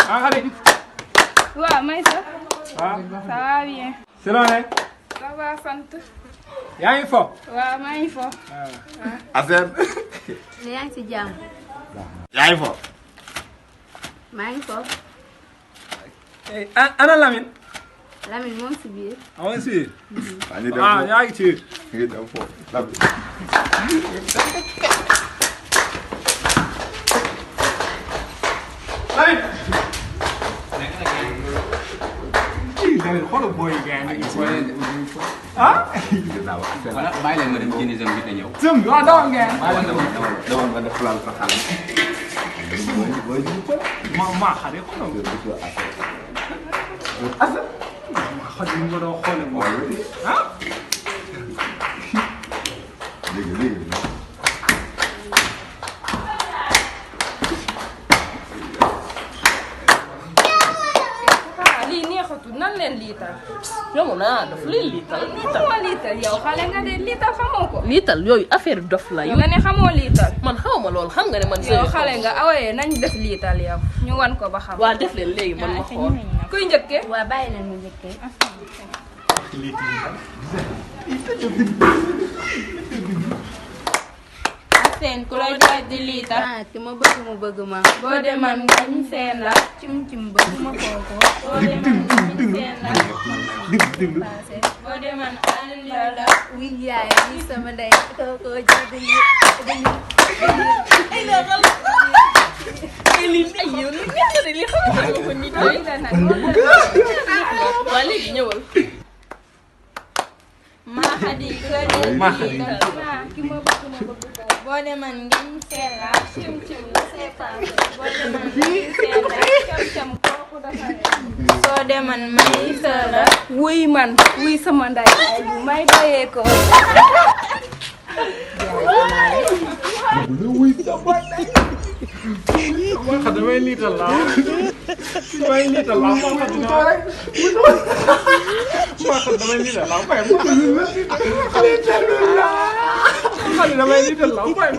ah xale. waaw Maysa. ah ça va bien. si loo ne. ça va sant. yaa ngi fo. waaw maa ngi fo. Assane. mais yaa ngi si jàmm. yaa ngi fo. maa ngi fo. ana Lamine. Lamine moom si biir. ah oui si. ah yaa ngi ci. ñu dem fo Lamine. Lamine. Lamine xoolal booy yi gars yi ah. voilà bàyyi leen ma dem jëndi zëm bi te ñëw. Zëm bi waaw dawal ngeen. dawal ma def plan sa xale. maa xale xoolal. Assane. maa xale ni ma doon xoolee moom. ah. léegi. lii neexatul nan leen liital. yow naa daf leen liital. xamoo liital yow xale nga de liital xamoo ko. liital yooyu affaire dof la yow. nga ne xamoo liital. man xawma loolu xam nga ne man. yow xale nga awee nañ def liital yow ñu wan ko ba xam. waa def leen léegi man ma xool. kuy njëkkee. waa bàyyi leen mu njëkkee. seen ku la jox di liital. ah ki ma bëgg mu bëgg ma. boo deman ngañ seen la. cim bëgg ma kooko. boo deman ngañ seen la. boo deman ànd la. wi yaay wi sama ndey kooko jënd yi. lii ay yow li nga xam ne lii xam nga ko nit lii la nag. waa léegi ñëwal. maa xadi kër yi. maa xadi. ki ma bëgg ma bëgg ko. boo deman ngañ seen la. cim la c'est pas. boo deman ngañ seen la. cam kooku dafa ne. soo deman may sa la. wuy man wuy sama ndey ay bu may doyee ko. maa xam damay liital laa. damay liital laa maa xam dina rek. maa xam damay liital laa waaye maa xam damay liital laa waaye.